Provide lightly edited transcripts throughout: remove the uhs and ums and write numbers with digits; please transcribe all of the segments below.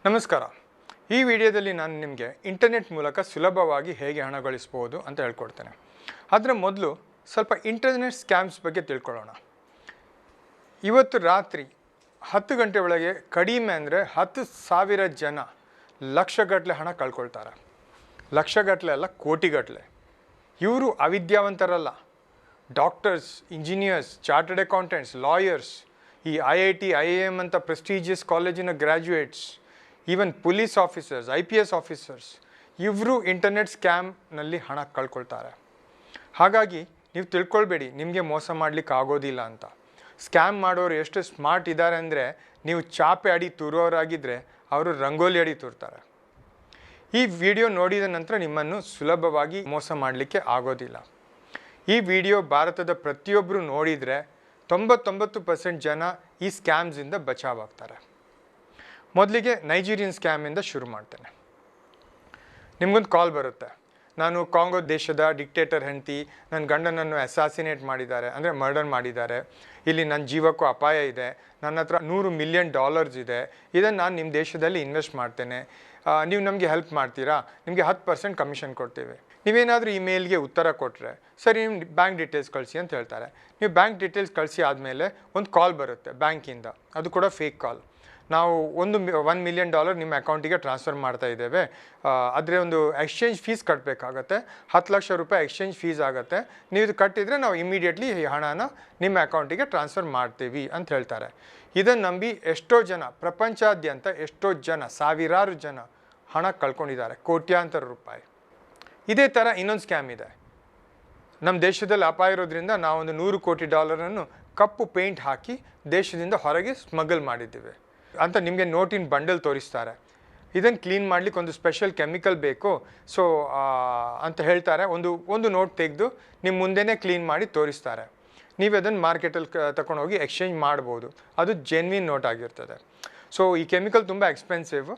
ನಮಸ್ಕಾರ. ಈ ವಿಡಿಯೋದಲ್ಲಿ ನಾನು ನಿಮಗೆ ಇಂಟರ್ನೆಟ್ ಮೂಲಕ ಸುಲಭವಾಗಿ ಹೇಗೆ ಹಣ ಗಳಿಸಬಹುದು ಅಂತ ಹೇಳ್ಕೊಡ್ತೇನೆ. ಅದರ ಮೊದಲು ಸ್ವಲ್ಪ ಇಂಟರ್ನೆಟ್ ಸ್ಕ್ಯಾಮ್ಸ್ ಬಗ್ಗೆ ತಿಳ್ಕೊಳ್ಳೋಣ. ಇವತ್ತು ರಾತ್ರಿ 10 ಗಂಟೆ ಒಳಗೆ ಕಡಿಮೆ ಅಂದರೆ 10,000 ಜನ ಲಕ್ಷಗಟ್ಟಲೆ ಹಣ ಕಳ್ಕೊಳ್ತಾರೆ. ಲಕ್ಷಗಟ್ಟಲೆ ಅಲ್ಲ, ಕೋಟಿಗಟ್ಟಲೆ. ಇವರು ಅವಿದ್ಯಾವಂತರಲ್ಲ. Doctors, engineers, chartered accountants, lawyers, ಈ IIT, IIM ಅಂತ ಪ್ರೆಸ್ಟೀಜಿಯಸ್ ಕಾಲೇಜಿನ graduates, even police officers, IPS officers, ಇವರು ಇಂಟರ್ನೆಟ್ ಸ್ಕ್ಯಾಮ್ನಲ್ಲಿ ಹಣ ಕಳ್ಕೊಳ್ತಾರೆ. ಹಾಗಾಗಿ ನೀವು ತಿಳ್ಕೊಳ್ಬೇಡಿ ನಿಮಗೆ ಮೋಸ ಮಾಡಲಿಕ್ಕೆ ಆಗೋದಿಲ್ಲ ಅಂತ. ಸ್ಕ್ಯಾಮ್ ಮಾಡೋರು ಎಷ್ಟು ಸ್ಮಾರ್ಟ್ ಇದ್ದಾರೆ ಅಂದರೆ, ನೀವು ಚಾಪೆ ಅಡಿ ತೂರೋರಾಗಿದ್ದರೆ ಅವರು ರಂಗೋಲಿ ಅಡಿ ತೂರ್ತಾರೆ. ಈ ವಿಡಿಯೋ ನೋಡಿದ ನಂತರ ನಿಮ್ಮನ್ನು ಸುಲಭವಾಗಿ ಮೋಸ ಮಾಡಲಿಕ್ಕೆ ಆಗೋದಿಲ್ಲ. ಈ ವಿಡಿಯೋ ಭಾರತದ ಪ್ರತಿಯೊಬ್ಬರು ನೋಡಿದರೆ 99% ಜನ ಈ ಸ್ಕ್ಯಾಮ್ಸಿಂದ ಬಚಾವಾಗ್ತಾರೆ. ಮೊದಲಿಗೆ ನೈಜೀರಿಯನ್ ಸ್ಕ್ಯಾಮಿಂದ ಶುರು ಮಾಡ್ತೇನೆ. ನಿಮಗೊಂದು ಕಾಲ್ ಬರುತ್ತೆ, ನಾನು ಕಾಂಗೋ ದೇಶದ ಡಿಕ್ಟೇಟರ್ ಹೆಂಡತಿ, ನನ್ನ ಗಂಡನನ್ನು ಅಸಾಸಿನೇಟ್ ಮಾಡಿದ್ದಾರೆ, ಅಂದರೆ ಮರ್ಡರ್ ಮಾಡಿದ್ದಾರೆ, ಇಲ್ಲಿ ನನ್ನ ಜೀವಕ್ಕೂ ಅಪಾಯ ಇದೆ, ನನ್ನ ಹತ್ರ $100 ಮಿಲಿಯನ್ ಇದೆ, ಇದನ್ನು ನಾನು ನಿಮ್ಮ ದೇಶದಲ್ಲಿ ಇನ್ವೆಸ್ಟ್ ಮಾಡ್ತೇನೆ, ನೀವು ನಮಗೆ ಹೆಲ್ಪ್ ಮಾಡ್ತೀರಾ, ನಿಮಗೆ 10% ಕಮಿಷನ್ ಕೊಡ್ತೇವೆ. ನೀವೇನಾದರೂ ಇಮೇಲ್ಗೆ ಉತ್ತರ ಕೊಟ್ಟರೆ, ಸರಿ ನಿಮ್ಮ ಬ್ಯಾಂಕ್ ಡೀಟೇಲ್ಸ್ ಕಳಿಸಿ ಅಂತ ಹೇಳ್ತಾರೆ. ನೀವು ಬ್ಯಾಂಕ್ ಡೀಟೇಲ್ಸ್ ಕಳಿಸಿ ಆದಮೇಲೆ ಒಂದು ಕಾಲ್ ಬರುತ್ತೆ ಬ್ಯಾಂಕಿಂದ, ಅದು ಕೂಡ ಫೇಕ್ ಕಾಲ್. ನಾವು $1 ಮಿಲಿಯನ್ ನಿಮ್ಮ ಅಕೌಂಟಿಗೆ ಟ್ರಾನ್ಸ್ಫರ್ ಮಾಡ್ತಾ ಇದ್ದೇವೆ, ಆದರೆ ಒಂದು ಎಕ್ಸ್ಚೇಂಜ್ ಫೀಸ್ ಕಟ್ಟಬೇಕಾಗತ್ತೆ, 10 ಲಕ್ಷ ರೂಪಾಯಿ ಎಕ್ಸ್ಚೇಂಜ್ ಫೀಸ್ ಆಗುತ್ತೆ, ನೀವು ಇದು ಕಟ್ಟಿದರೆ ನಾವು ಇಮಿಡಿಯೇಟ್ಲಿ ಈ ಹಣನ ನಿಮ್ಮ ಅಕೌಂಟಿಗೆ ಟ್ರಾನ್ಸ್ಫರ್ ಮಾಡ್ತೀವಿ ಅಂತ ಹೇಳ್ತಾರೆ. ಇದನ್ನು ನಂಬಿ ಎಷ್ಟೋ ಜನ, ಪ್ರಪಂಚಾದ್ಯಂತ ಎಷ್ಟೋ ಜನ, ಸಾವಿರಾರು ಜನ ಹಣ ಕಳ್ಕೊಂಡಿದ್ದಾರೆ, ಕೋಟ್ಯಾಂತರ ರೂಪಾಯಿ. ಇದೇ ಥರ ಇನ್ನೊಂದು ಸ್ಕ್ಯಾಮ್ ಇದೆ. ನಮ್ಮ ದೇಶದಲ್ಲಿ ಅಪಾಯ ಇರೋದ್ರಿಂದ ನಾವೊಂದು $100 ಕೋಟಿ ಕಪ್ಪು ಪೇಂಟ್ ಹಾಕಿ ದೇಶದಿಂದ ಹೊರಗೆ ಸ್ಮಗಲ್ ಮಾಡಿದ್ದೇವೆ ಅಂತ ನಿಮಗೆ ನೋಟಿನ ಬಂಡಲ್ ತೋರಿಸ್ತಾರೆ. ಇದನ್ನು ಕ್ಲೀನ್ ಮಾಡಲಿಕ್ಕೆ ಒಂದು ಸ್ಪೆಷಲ್ ಕೆಮಿಕಲ್ ಬೇಕು, ಸೊ ಅಂತ ಹೇಳ್ತಾರೆ. ಒಂದು ನೋಟ್ ತೆಗೆದು ನಿಮ್ಮ ಮುಂದೆನೇ ಕ್ಲೀನ್ ಮಾಡಿ ತೋರಿಸ್ತಾರೆ. ನೀವು ಅದನ್ನು ಮಾರ್ಕೆಟಲ್ಲಿ ತಗೊಂಡೋಗಿ ಎಕ್ಸ್ಚೇಂಜ್ ಮಾಡ್ಬೋದು. ಅದು ಜೆನ್ವಿನ್ ನೋಟ್ ಆಗಿರ್ತದೆ. ಸೊ ಈ ಕೆಮಿಕಲ್ ತುಂಬ ಎಕ್ಸ್ಪೆನ್ಸಿವ್,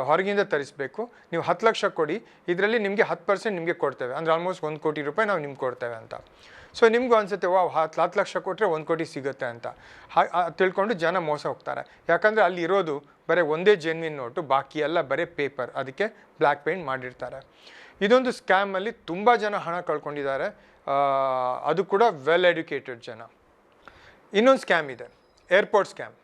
ಹೊರಗಿಂದ ತರಿಸಬೇಕು. ನೀವು 10 ಲಕ್ಷ ಕೊಡಿ, ಇದರಲ್ಲಿ ನಿಮಗೆ 10% ನಿಮಗೆ ಕೊಡ್ತೇವೆ, ಅಂದರೆ ಆಲ್ಮೋಸ್ಟ್ $1 ಕೋಟಿ ನಾವು ನಿಮ್ಗೆ ಕೊಡ್ತೇವೆ ಅಂತ. ಸೊ ನಿಮಗೂ ಅನಿಸುತ್ತೆ, 10 ಲಕ್ಷ ಕೊಟ್ಟರೆ $1 ಕೋಟಿ ಸಿಗುತ್ತೆ ಅಂತ. ತಿಳ್ಕೊಂಡು ಜನ ಮೋಸ ಹೋಗ್ತಾರೆ. ಯಾಕಂದರೆ ಅಲ್ಲಿ ಇರೋದು ಬರೀ ಒಂದೇ ಜೆನ್ವಿನ್ ನೋಟು, ಬಾಕಿ ಎಲ್ಲ ಬರೀ ಪೇಪರ್, ಅದಕ್ಕೆ ಬ್ಲ್ಯಾಕ್ ಪೇಂಟ್ ಮಾಡಿರ್ತಾರೆ. ಇದೊಂದು ಸ್ಕ್ಯಾಮಲ್ಲಿ ತುಂಬ ಜನ ಹಣ ಕಳ್ಕೊಂಡಿದ್ದಾರೆ, ಅದು ಕೂಡ ವೆಲ್ ಎಡ್ಯುಕೇಟೆಡ್ ಜನ. ಇನ್ನೊಂದು ಸ್ಕ್ಯಾಮ್ ಇದೆ, ಏರ್ಪೋರ್ಟ್ ಸ್ಕ್ಯಾಮ್.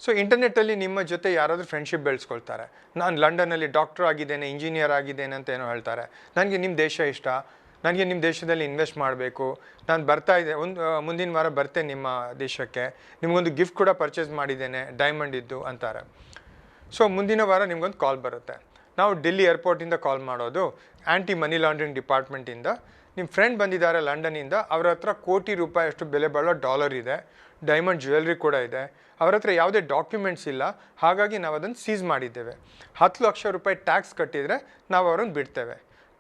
ಸೊ ಇಂಟರ್ನೆಟ್ಟಲ್ಲಿ ನಿಮ್ಮ ಜೊತೆ ಯಾರಾದರೂ ಫ್ರೆಂಡ್ಶಿಪ್ ಬೆಳೆಸ್ಕೊಳ್ತಾರೆ. ನಾನು ಲಂಡನ್ನಲ್ಲಿ ಡಾಕ್ಟರ್ ಆಗಿದ್ದೇನೆ, ಇಂಜಿನಿಯರ್ ಆಗಿದ್ದೇನೆ ಅಂತ ಏನೋ ಹೇಳ್ತಾರೆ. ನನಗೆ ನಿಮ್ಮ ದೇಶ ಇಷ್ಟ, ನನಗೆ ನಿಮ್ಮ ದೇಶದಲ್ಲಿ ಇನ್ವೆಸ್ಟ್ ಮಾಡಬೇಕು, ನಾನು ಬರ್ತಾ ಇದ್ದೆ, ಮುಂದಿನ ವಾರ ಬರ್ತೇನೆ ನಿಮ್ಮ ದೇಶಕ್ಕೆ, ನಿಮಗೊಂದು ಗಿಫ್ಟ್ ಕೂಡ ಪರ್ಚೇಸ್ ಮಾಡಿದ್ದೇನೆ ಡೈಮಂಡ್ ಇದ್ದು ಅಂತಾರೆ. ಸೊ ಮುಂದಿನ ವಾರ ನಿಮಗೊಂದು ಕಾಲ್ ಬರುತ್ತೆ. ನಾವು ಡೆಲ್ಲಿ ಏರ್ಪೋರ್ಟಿಂದ ಕಾಲ್ ಮಾಡೋದು, ಆ್ಯಂಟಿ ಮನಿ ಲಾಂಡ್ರಿಂಗ್ ಡಿಪಾರ್ಟ್ಮೆಂಟಿಂದ. ನಿಮ್ಮ ಫ್ರೆಂಡ್ ಬಂದಿದ್ದಾರೆ ಲಂಡನ್ನಿಂದ, ಅವ್ರ ಹತ್ರ $1 ಕೋಟಿ ಅಷ್ಟು ಬೆಲೆ ಬಾಳೋ ಡಾಲರ್ ಇದೆ, ಡೈಮಂಡ್ ಜ್ಯುವೆಲ್ರಿ ಕೂಡ ಇದೆ, ಅವ್ರ ಹತ್ರ ಯಾವುದೇ ಡಾಕ್ಯುಮೆಂಟ್ಸ್ ಇಲ್ಲ, ಹಾಗಾಗಿ ನಾವು ಅದನ್ನು ಸೀಸ್ ಮಾಡಿದ್ದೇವೆ. $10 ಲಕ್ಷ ಟ್ಯಾಕ್ಸ್ ಕಟ್ಟಿದರೆ ನಾವು ಅವ್ರನ್ನ ಬಿಡ್ತೇವೆ.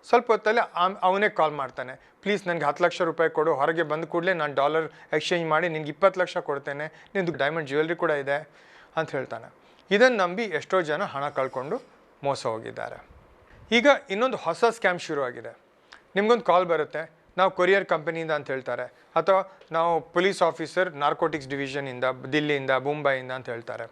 ಸ್ವಲ್ಪ ಹೊತ್ತಲ್ಲೇ ಅವನೇ ಕಾಲ್ ಮಾಡ್ತಾನೆ, ಪ್ಲೀಸ್ ನನಗೆ $10 ಲಕ್ಷ ಕೊಡು, ಹೊರಗೆ ಬಂದ ಕೂಡಲೇ ನಾನು ಡಾಲರ್ ಎಕ್ಸ್ಚೇಂಜ್ ಮಾಡಿ ನಿನಗೆ $20 ಲಕ್ಷ ಕೊಡ್ತೇನೆ, ನಿಂದು ಡೈಮಂಡ್ ಜ್ಯುವೆಲ್ರಿ ಕೂಡ ಇದೆ ಅಂತ ಹೇಳ್ತಾನೆ. ಇದನ್ನು ನಂಬಿ ಎಷ್ಟೋ ಜನ ಹಣ ಕಳ್ಕೊಂಡು ಮೋಸ ಹೋಗಿದ್ದಾರೆ. ಈಗ ಇನ್ನೊಂದು ಹೊಸ ಸ್ಕ್ಯಾಮ್ ಶುರುವಾಗಿದೆ. ನಿಮಗೊಂದು ಕಾಲ್ ಬರುತ್ತೆ, ನಾವು ಕೊರಿಯರ್ ಕಂಪನಿಯಿಂದ ಅಂತ ಹೇಳ್ತಾರೆ, ಅಥವಾ ನಾವು ಪೊಲೀಸ್ ಆಫೀಸರ್ ನಾರ್ಕೋಟಿಕ್ಸ್ ಡಿವಿಷನಿಂದ, ದಿಲ್ಲಿಯಿಂದ, ಮುಂಬೈಯಿಂದ ಅಂತ ಹೇಳ್ತಾರೆ.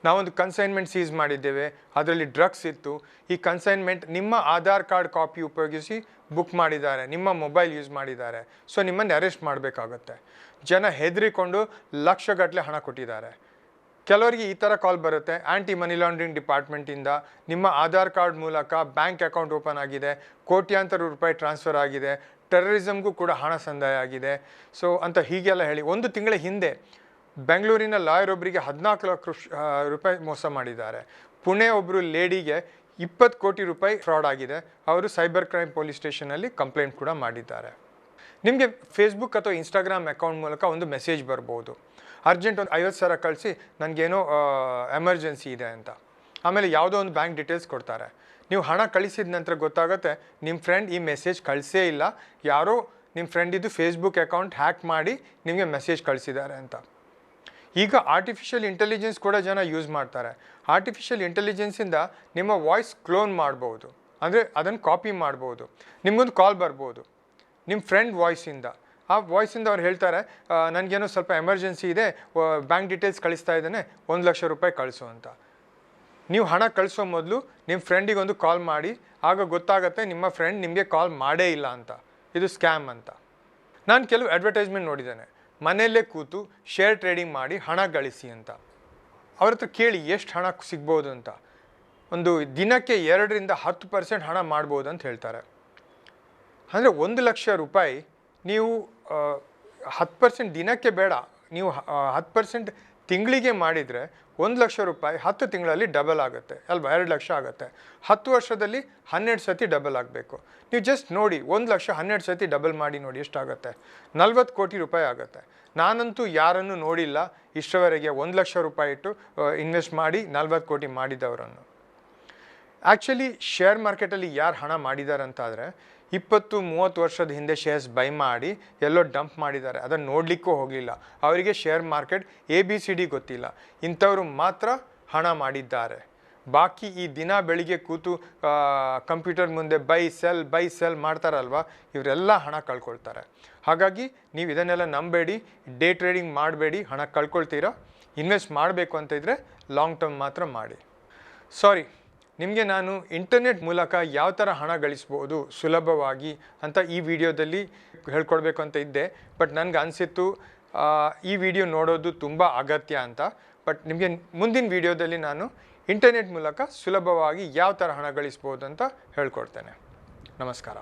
ನಾವೊಂದು ಕನ್ಸೈನ್ಮೆಂಟ್ ಸೀಸ್ ಮಾಡಿದ್ದೇವೆ, ಅದರಲ್ಲಿ ಡ್ರಗ್ಸ್ ಇತ್ತು, ಈ ಕನ್ಸೈನ್ಮೆಂಟ್ ನಿಮ್ಮ ಆಧಾರ್ ಕಾರ್ಡ್ ಕಾಪಿ ಉಪಯೋಗಿಸಿ ಬುಕ್ ಮಾಡಿದ್ದಾರೆ, ನಿಮ್ಮ ಮೊಬೈಲ್ ಯೂಸ್ ಮಾಡಿದ್ದಾರೆ, ಸೊ ನಿಮ್ಮನ್ನು ಅರೆಸ್ಟ್ ಮಾಡಬೇಕಾಗುತ್ತೆ. ಜನ ಹೆದರಿಕೊಂಡು ಲಕ್ಷಗಟ್ಟಲೆ ಹಣ ಕೊಟ್ಟಿದ್ದಾರೆ. ಕೆಲವರಿಗೆ ಈ ಥರ ಕಾಲ್ ಬರುತ್ತೆ, ಆ್ಯಂಟಿ ಮನಿ ಲಾಂಡ್ರಿಂಗ್ ಡಿಪಾರ್ಟ್ಮೆಂಟಿಂದ ನಿಮ್ಮ ಆಧಾರ್ ಕಾರ್ಡ್ ಮೂಲಕ ಬ್ಯಾಂಕ್ ಅಕೌಂಟ್ ಓಪನ್ ಆಗಿದೆ, ಕೋಟ್ಯಾಂತರ ರೂಪಾಯಿ ಟ್ರಾನ್ಸ್ಫರ್ ಆಗಿದೆ, ಟೆರರಿಸಮ್ಗೂ ಕೂಡ ಹಣ ಸಂದಾಯ ಆಗಿದೆ, ಸೊ ಅಂತ ಹೀಗೆಲ್ಲ ಹೇಳಿ. 1 ತಿಂಗಳ ಹಿಂದೆ ಬೆಂಗಳೂರಿನ ಲಾಯರ್ ಒಬ್ಬರಿಗೆ 14 ಲಕ್ಷ ಮೋಸ ಮಾಡಿದ್ದಾರೆ. ಪುಣೆ ಒಬ್ಬರು ಲೇಡಿಗೆ $20 ಕೋಟಿ ಫ್ರಾಡ್ ಆಗಿದೆ, ಅವರು ಸೈಬರ್ ಕ್ರೈಮ್ ಪೊಲೀಸ್ ಸ್ಟೇಷನಲ್ಲಿ ಕಂಪ್ಲೇಂಟ್ ಕೂಡ ಮಾಡಿದ್ದಾರೆ. ನಿಮಗೆ ಫೇಸ್ಬುಕ್ ಅಥವಾ ಇನ್ಸ್ಟಾಗ್ರಾಮ್ ಅಕೌಂಟ್ ಮೂಲಕ ಒಂದು ಮೆಸೇಜ್ ಬರ್ಬೋದು, ಅರ್ಜೆಂಟ್ ಒಂದು 50,000 ಕಳಿಸಿ, ನನಗೇನೋ ಎಮರ್ಜೆನ್ಸಿ ಇದೆ ಅಂತ. ಆಮೇಲೆ ಯಾವುದೋ ಒಂದು ಬ್ಯಾಂಕ್ ಡೀಟೇಲ್ಸ್ ಕೊಡ್ತಾರೆ. ನೀವು ಹಣ ಕಳಿಸಿದ ನಂತರ ಗೊತ್ತಾಗುತ್ತೆ, ನಿಮ್ಮ ಫ್ರೆಂಡ್ ಈ ಮೆಸೇಜ್ ಕಳಿಸೇ ಇಲ್ಲ, ಯಾರೋ ನಿಮ್ಮ ಫ್ರೆಂಡಿದ್ದು ಫೇಸ್ಬುಕ್ ಅಕೌಂಟ್ ಹ್ಯಾಕ್ ಮಾಡಿ ನಿಮಗೆ ಮೆಸೇಜ್ ಕಳಿಸಿದ್ದಾರೆ ಅಂತ. ಈಗ ಆರ್ಟಿಫಿಷಿಯಲ್ ಇಂಟೆಲಿಜೆನ್ಸ್ ಕೂಡ ಜನ ಯೂಸ್ ಮಾಡ್ತಾರೆ. ಆರ್ಟಿಫಿಷಿಯಲ್ ಇಂಟೆಲಿಜೆನ್ಸಿಂದ ನಿಮ್ಮ ವಾಯ್ಸ್ ಕ್ಲೋನ್ ಮಾಡ್ಬೋದು, ಅಂದರೆ ಅದನ್ನು ಕಾಪಿ ಮಾಡ್ಬೋದು. ನಿಮಗೊಂದು ಕಾಲ್ ಬರ್ಬೋದು ನಿಮ್ಮ ಫ್ರೆಂಡ್ ವಾಯ್ಸಿಂದ, ಆ ವಾಯ್ಸಿಂದ ಅವ್ರು ಹೇಳ್ತಾರೆ, ನನಗೇನೋ ಸ್ವಲ್ಪ ಎಮರ್ಜೆನ್ಸಿ ಇದೆ, ಬ್ಯಾಂಕ್ ಡೀಟೇಲ್ಸ್ ಕಳಿಸ್ತಾ ಇದ್ದಾನೆ, $1 ಲಕ್ಷ ಕಳಿಸು ಅಂತ. ನೀವು ಹಣ ಕಳಿಸೋ ಮೊದಲು ನಿಮ್ಮ ಫ್ರೆಂಡಿಗೆ ಒಂದು ಕಾಲ್ ಮಾಡಿ, ಆಗ ಗೊತ್ತಾಗುತ್ತೆ ನಿಮ್ಮ ಫ್ರೆಂಡ್ ನಿಮಗೆ ಕಾಲ್ ಮಾಡೇ ಇಲ್ಲ ಅಂತ, ಇದು ಸ್ಕ್ಯಾಮ್ ಅಂತ. ನಾನು ಕೆಲವು ಅಡ್ವರ್ಟೈಸ್ಮೆಂಟ್ ನೋಡಿದ್ದೇನೆ, ಮನೆಯಲ್ಲೇ ಕೂತು ಶೇರ್ ಟ್ರೇಡಿಂಗ್ ಮಾಡಿ ಹಣ ಗಳಿಸಿ ಅಂತ. ಅವ್ರ ಹತ್ರ ಕೇಳಿ ಎಷ್ಟು ಹಣ ಸಿಗ್ಬೋದು ಅಂತ. ಒಂದು ದಿನಕ್ಕೆ 2-10% ಹಣ ಮಾಡ್ಬೋದು ಅಂತ ಹೇಳ್ತಾರೆ. ಅಂದರೆ 1,00,000 ನೀವು 10% ದಿನಕ್ಕೆ ಬೇಡ, ನೀವು 10% ತಿಂಗಳಿಗೆ ಮಾಡಿದರೆ 1,00,000 10 ತಿಂಗಳಲ್ಲಿ ಡಬಲ್ ಆಗುತ್ತೆ ಅಲ್ವಾ, 2 ಲಕ್ಷ ಆಗುತ್ತೆ. 10 ವರ್ಷದಲ್ಲಿ 12 ಸತಿ ಡಬಲ್ ಆಗಬೇಕು. ನೀವು ಜಸ್ಟ್ ನೋಡಿ, 1 ಲಕ್ಷ 12 ಸತಿ ಡಬಲ್ ಮಾಡಿ ನೋಡಿ ಎಷ್ಟಾಗುತ್ತೆ. 40 ಕೋಟಿ ರೂಪಾಯಿ ಆಗುತ್ತೆ. ನಾನಂತೂ ಯಾರನ್ನು ನೋಡಿಲ್ಲ ಇಷ್ಟರವರೆಗೆ 1 ಲಕ್ಷ ರೂಪಾಯಿ ಇಟ್ಟು ಇನ್ವೆಸ್ಟ್ ಮಾಡಿ 40 ಕೋಟಿ ಮಾಡಿದವರನ್ನು. ಆ್ಯಕ್ಚುಲಿ ಶೇರ್ ಮಾರ್ಕೆಟಲ್ಲಿ ಯಾರು ಹಣ ಮಾಡಿದ್ದಾರೆ ಅಂತಾದರೆ 20-30 ವರ್ಷದ ಹಿಂದೆ ಶೇರ್ಸ್ ಬೈ ಮಾಡಿ ಎಲ್ಲೋ ಡಂಪ್ ಮಾಡಿದ್ದಾರೆ, ಅದನ್ನು ನೋಡಲಿಕ್ಕೂ ಹೋಗಲಿಲ್ಲ. ಅವರಿಗೆ ಶೇರ್ ಮಾರ್ಕೆಟ್ ABCD ಗೊತ್ತಿಲ್ಲ. ಇಂಥವರು ಮಾತ್ರ ಹಣ ಮಾಡಿದ್ದಾರೆ. ಬಾಕಿ ಈ ದಿನ ಬೆಳಿಗ್ಗೆ ಕೂತು ಕಂಪ್ಯೂಟರ್ ಮುಂದೆ ಬೈ ಸೆಲ್ ಮಾಡ್ತಾರಲ್ವ, ಇವರೆಲ್ಲ ಹಣ ಕಳ್ಕೊಳ್ತಾರೆ. ಹಾಗಾಗಿ ನೀವು ಇದನ್ನೆಲ್ಲ ನಂಬೇಡಿ, ಡೇ ಟ್ರೇಡಿಂಗ್ ಮಾಡಬೇಡಿ, ಹಣ ಕಳ್ಕೊಳ್ತೀರಾ. ಇನ್ವೆಸ್ಟ್ ಮಾಡಬೇಕು ಅಂತ ಇದ್ದರೆ ಲಾಂಗ್ ಟರ್ಮ್ ಮಾತ್ರ ಮಾಡಿ. ಸಾರಿ, ನಿಮಗೆ ನಾನು ಇಂಟರ್ನೆಟ್ ಮೂಲಕ ಯಾವ ಥರ ಹಣ ಗಳಿಸ್ಬೋದು ಸುಲಭವಾಗಿ ಅಂತ ಈ ವಿಡಿಯೋದಲ್ಲಿ ಹೇಳ್ಕೊಡ್ಬೇಕು ಅಂತ ಇದ್ದೆ. ಬಟ್ ನನಗೆ ಅನಿಸಿತ್ತು ಈ ವಿಡಿಯೋ ನೋಡೋದು ತುಂಬ ಅಗತ್ಯ ಅಂತ. ಬಟ್ ನಿಮಗೆ ಮುಂದಿನ ವಿಡಿಯೋದಲ್ಲಿ ನಾನು ಇಂಟರ್ನೆಟ್ ಮೂಲಕ ಸುಲಭವಾಗಿ ಯಾವ ಥರ ಹಣ ಗಳಿಸ್ಬೋದು ಅಂತ ಹೇಳ್ಕೊಡ್ತೇನೆ. ನಮಸ್ಕಾರ.